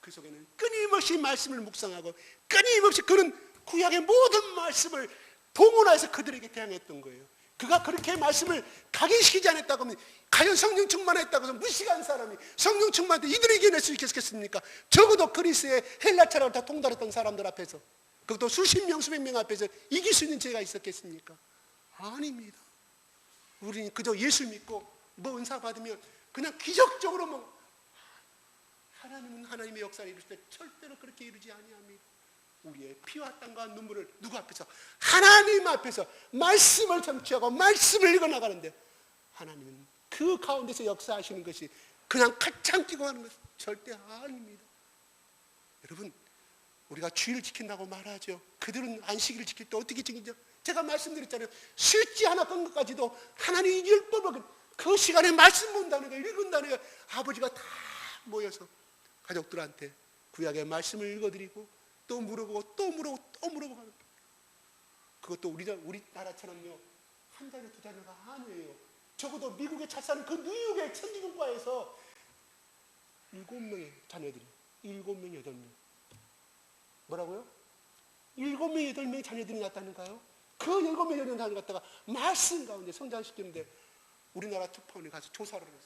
그 속에는 끊임없이 말씀을 묵상하고 끊임없이 그는 구약의 모든 말씀을 동원해서 그들에게 대항했던 거예요. 그가 그렇게 말씀을 각인시키지 않았다고 하면, 과연 성령 충만했다고 해서 무식한 사람이 성령 충만한테 이들을 이겨낼 수 있겠습니까? 적어도 그리스의 헬라차라고 다 통달했던 사람들 앞에서, 그것도 수십 명 수백 명 앞에서 이길 수 있는 죄가 있었겠습니까? 아닙니다. 우리는 그저 예수 믿고 뭐 은사 받으면 그냥 기적적으로 뭐, 하나님은 하나님의 역사를 이룰 때 절대로 그렇게 이루지 아니합니다. 우리의 피와 땀과 눈물을 누구 앞에서? 하나님 앞에서 말씀을 성취하고 말씀을 읽어나가는데, 하나님은 그 가운데서 역사하시는 것이 그냥 가창 끼고 하는 것 절대 아닙니다. 여러분, 우리가 주의를 지킨다고 말하죠. 그들은 안식일을 지킬 때 어떻게 지키죠? 제가 말씀드렸잖아요. 숫지 하나 건 것까지도 하나님의 율법을, 그 시간에 말씀 본다는 거, 읽은다는 거, 아버지가 다 모여서 가족들한테 구약의 말씀을 읽어드리고 또 물어보고 또 물어보고 또 물어보고 하는, 그것도 우리나라처럼요 한 자녀 두 자녀가 아니에요. 적어도 미국에 잘 사는 그 뉴욕의 천지중과에서 7명의 자녀들이, 7명, 8명, 뭐라고요? 7명, 8명의 자녀들이 낳았다는가요? 그 7명, 8명 자녀를 갖다가 말씀 가운데 성장시키는데 우리나라 특파원에 가서 조사를 했어요.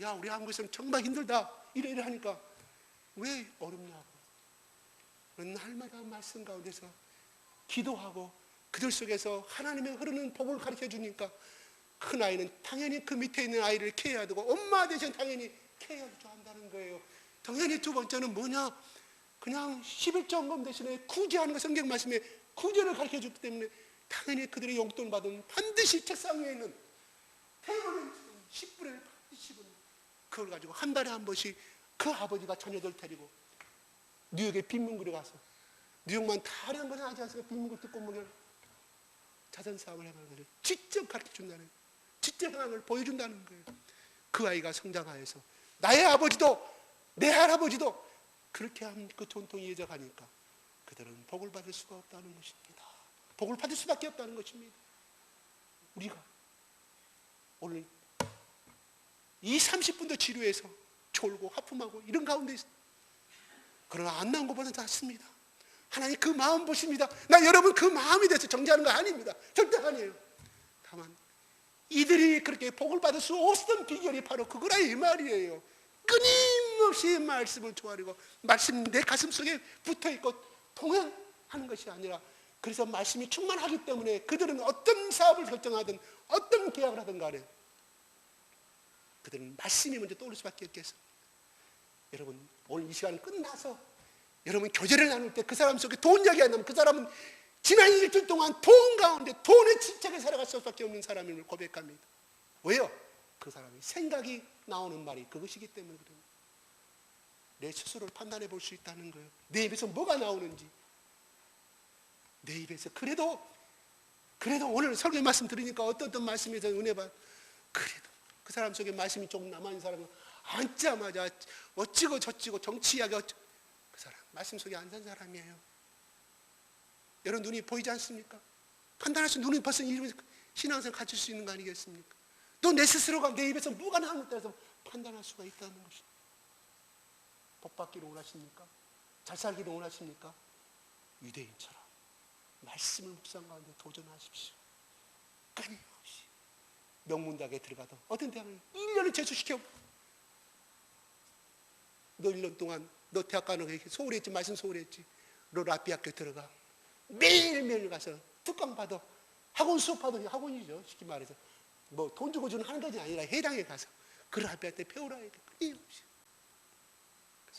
야, 우리 한국에서는 정말 힘들다, 이래 하니까 왜 어렵냐고. 날마다 말씀 가운데서 기도하고 그들 속에서 하나님의 흐르는 복을 가르쳐 주니까 큰 아이는 당연히 그 밑에 있는 아이를 케어해야 되고, 엄마 대신 당연히 케어해야 한다는 거예요. 당연히 두 번째는 뭐냐? 그냥 11조헌금 대신에 구제하는 거, 성경 말씀에 구제를 가르쳐 줬기 때문에 당연히 그들의 용돈을 받으면 반드시 책상 위에 있는 테이블에 10분의 10분, 그걸 가지고 한 달에 한 번씩 그 아버지가 자녀들 데리고 뉴욕에 빈문굴에 가서, 뉴욕만 다 하는 건 하지 않습니까? 빈문굴 듣고 보면 자선 사업을 해가는 거죠. 직접 가르쳐 준다는 거예요. 직접 하나님을 보여준다는 거예요. 그 아이가 성장하여서 나의 아버지도 내 할아버지도 그렇게 한 그 전통이 이어져가니까 그들은 복을 받을 수가 없다는 것입니다. 복을 받을 수밖에 없다는 것입니다. 우리가 오늘 이 30분도 치료해서 졸고 하품하고 이런 가운데 있어. 그러나 안 나온 것보다 낫습니다. 하나님 그 마음 보십니다. 나 여러분 그 마음이 돼서 정죄하는 거 아닙니다. 절대 아니에요. 다만 이들이 그렇게 복을 받을 수 없었던 비결이 바로 그거라 이 말이에요. 끊임없이 말씀을 조아리고 말씀 내 가슴 속에 붙어있고 동행하는 것이 아니라, 그래서 말씀이 충만하기 때문에 그들은 어떤 사업을 결정하든 어떤 계약을 하든 간에 그들은 말씀이 먼저 떠오를 수밖에 없겠습니다. 여러분, 오늘 이 시간 끝나서 여러분 교제를 나눌 때 그 사람 속에 돈 이야기 안 나면 그 사람은 지난 일주일 동안 돈 가운데 돈에 집착해 살아갈 수밖에 없는 사람임을 고백합니다. 왜요? 그 사람이 생각이 나오는 말이 그것이기 때문에 그래요. 내 스스로를 판단해 볼 수 있다는 거예요. 내 입에서 뭐가 나오는지. 내 입에서 그래도 오늘 설교 말씀 들으니까 어떤 말씀에서 은혜 받 그래도 그 사람 속에 말씀이 조금 남아있는 사람은 앉자마자 어찌고 저찌고 정치 이야기 그 사람 말씀 속에 안 산 사람이에요. 여러분 눈이 보이지 않습니까? 판단할 수 눈이 벌써 신앙생활 갖출 수 있는 거 아니겠습니까? 또 내 스스로가 내 입에서 뭐가 나오는 따라서 판단할 수가 있다는 것입니다. 복 받기를 원하십니까? 잘 살기를 원하십니까? 유대인처럼 말씀을 묵상 가운데 도전하십시오. 끊임없이 명문대학에 들어가도 어떤 대학을 1년을 재수시켜. 너 1년 동안 너 대학 가는 거 소홀히 했지, 말씀 소홀히 했지. 너 라비 학교 들어가. 매일매일 가서 특강 받아. 학원 수업하도 학원이죠. 쉽게 말해서. 뭐 돈 주고 주는 하는 것이 아니라 해당에 가서 그 라비한테 배우라. 끊임없이.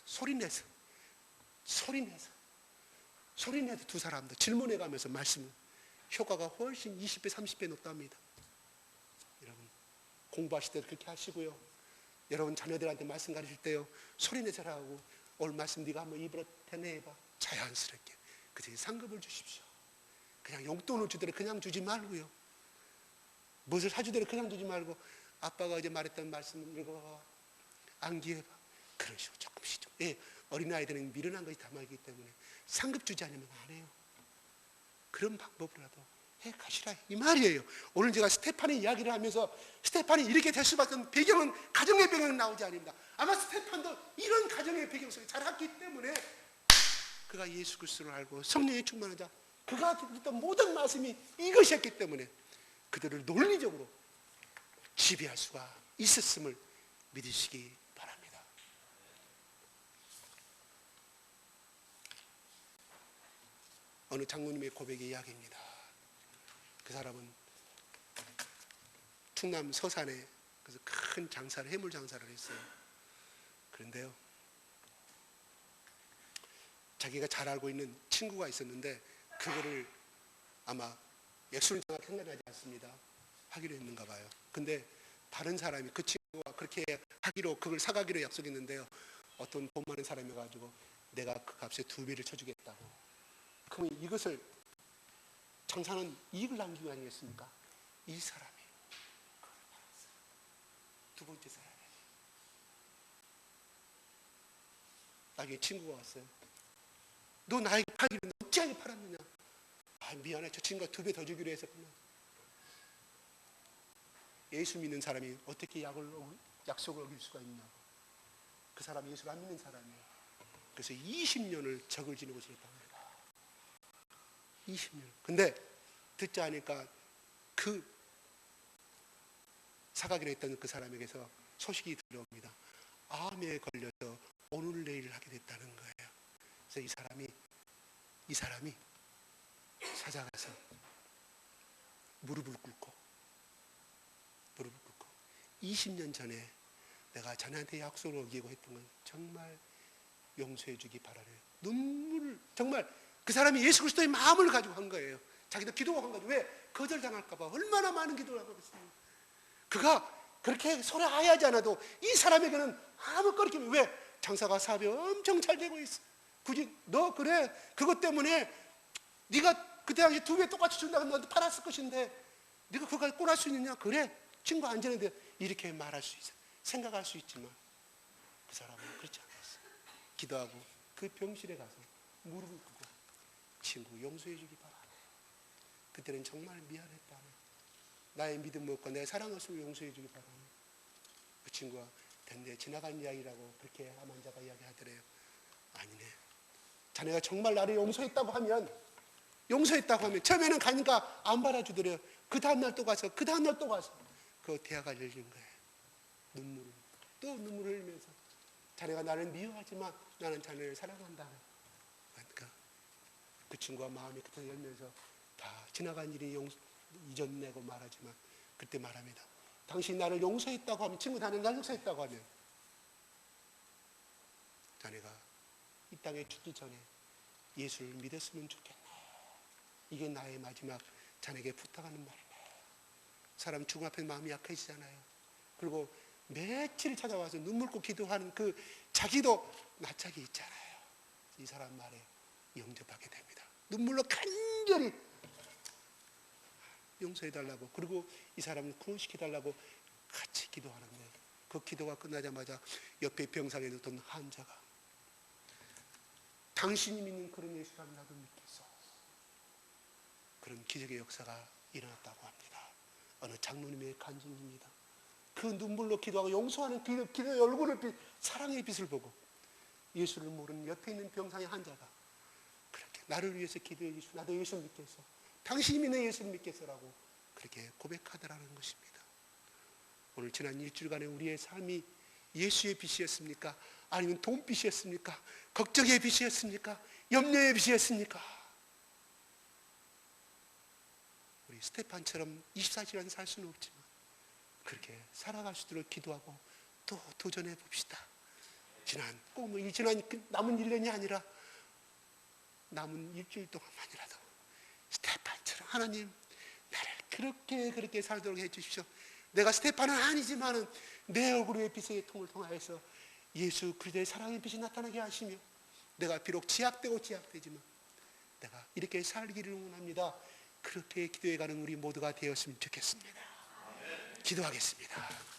소리내서 두 사람도 질문해 가면서 말씀은 효과가 훨씬 20배 30배 높답니다. 여러분 공부하실 때도 그렇게 하시고요. 여러분 자녀들한테 말씀 가르칠 때요 소리내서 하고 오늘 말씀 네가 한번 입으로 대내해봐. 자연스럽게 그중에 상급을 주십시오. 그냥 용돈을 주더라도 그냥 주지 말고요. 무엇을 사주더라도 그냥 주지 말고 아빠가 어제 말했던 말씀을 읽어봐. 암기해봐. 그런 식으로 조금씩 좀. 예, 어린아이들은 미련한 것이 담아있기 때문에 상급 주지 않으면 안 해요. 그런 방법으로라도 해 가시라 이 말이에요. 오늘 제가 스테판의 이야기를 하면서 스테판이 이렇게 될 수밖에 없는 배경은 가정의 배경은 나오지 않습니다. 아마 스테판도 이런 가정의 배경 속에 자랐기 때문에 그가 예수 그리스도를 알고 성령에 충만하자 그가 듣던 모든 말씀이 이것이었기 때문에 그들을 논리적으로 지배할 수가 있었음을 믿으시기 바랍니다. 어느 장로님의 고백의 이야기입니다. 그 사람은 충남 서산에 그래서 큰 장사를 해물 장사를 했어요. 그런데요, 자기가 잘 알고 있는 친구가 있었는데 그거를 아마 액수는 정확히 생각나지 않습니다. 하기로 했는가 봐요. 근데 다른 사람이 그 친구가 그렇게 하기로 그걸 사가기로 약속했는데요. 어떤 돈 많은 사람이 가지고 내가 그 값에 2배를 쳐주겠다고. 그럼 이것을 장사는 이익을 남기는 거 아니겠습니까? 이 사람이 그걸 팔았어요. 두 번째 사람이. 나중에 친구가 왔어요. 너 나에게 팔기로 어찌하게 팔았느냐? 아, 미안해. 저 친구가 2배 더 주기로 했었구나. 예수 믿는 사람이 어떻게 약속을 어길 수가 있냐고. 그 사람이 예수를 안 믿는 사람이에요. 그래서 20년을 적을 지내고 지냈답니다. 20년. 근데 듣지 않으니까 그 사가기로 했던 그 사람에게서 소식이 들어옵니다. 암에 걸려서 오늘 내일 하게 됐다는 거예요. 그래서 이 사람이 찾아가서 무릎을 꿇고 20년 전에 내가 자네한테 약속을 어기고 했던 건 정말 용서해 주기 바라래요. 눈물을 정말 그 사람이 예수 그리스도의 마음을 가지고 한 거예요. 자기도 기도하고 한 거죠. 왜? 거절당할까 봐 얼마나 많은 기도를 하고 있습니다. 그가 그렇게 소리 하야지 않아도 이 사람에게는 아무 거리낌. 왜? 장사가 사업이 엄청 잘 되고 있어. 굳이 너 그래 그것 때문에 네가 그 당시에 2배 똑같이 준다고 너한테 팔았을 것인데 네가 그걸 꼴할 수 있느냐? 그래 친구 안 되는데 이렇게 말할 수 있어. 생각할 수 있지만 그 사람은 그렇지 않았어. 기도하고 그 병실에 가서 무릎을 꿇고 친구 용서해 주기 바라. 그때는 정말 미안했다며. 나의 믿음 없고 내 사랑 없으면 용서해 주기 바라며. 그 친구가 됐네 지나간 이야기라고 그렇게 암 환자가 이야기하더래요. 아니네. 자네가 정말 나를 용서했다고 하면 처음에는 가니까 안 받아주더래요. 그 다음날 또 가서 그 대화가 열린 거예요. 눈물을 흘리면서 자네가 나를 미워하지만 나는 자네를 사랑한다는. 그러니까 그 친구가 마음이 그때 열면서 다 지나간 일이 잊어내고 말하지만 그때 말합니다. 당신 나를 용서했다고 하면 친구 나는 나를 용서했다고 하면 자네가 이 땅에 죽기 전에 예수를 믿었으면 좋겠네. 이게 나의 마지막 자네에게 부탁하는 말이네. 사람 죽음 앞에 마음이 약해지잖아요. 그리고 며칠 찾아와서 눈물 고 기도하는 그 자기도 낯짝이 있잖아요. 이 사람 말에 영접하게 됩니다. 눈물로 간절히 용서해달라고, 그리고 이 사람을 구원시켜달라고 같이 기도하는데, 그 기도가 끝나자마자 옆에 병상에 누웠던 환자가 당신이 믿는 그런 예수라면 나도 믿겠어. 그런 기적의 역사가 일어났다고 합니다. 어느 장로님의 간증입니다. 그 눈물로 기도하고 용서하는 기도의 얼굴을, 사랑의 빛을 보고 예수를 모르는 옆에 있는 병상의 환자가 그렇게 나를 위해서 기도해 주시고 나도 예수 믿겠어, 당신이 믿는 예수를 믿겠어라고 그렇게 고백하더라는 것입니다. 오늘 지난 일주일간의 우리의 삶이 예수의 빛이었습니까? 아니면 돈빛이었습니까? 걱정의 빛이었습니까? 염려의 빛이었습니까? 우리 스테판처럼 24시간 살 수는 없지만 그렇게 살아갈 수 있도록 기도하고 또 도전해 봅시다. 지난 남은 1년이 아니라 남은 일주일 동안만이라도 스테판처럼 하나님 나를 그렇게 살도록 해 주십시오. 내가 스테판은 아니지만은 내 얼굴 위에 빛의 통을 통하여서 예수 그리스도의 사랑의 빛이 나타나게 하시며, 내가 비록 제약되지만 내가 이렇게 살기를 원합니다. 그렇게 기도해가는 우리 모두가 되었으면 좋겠습니다. 기도하겠습니다.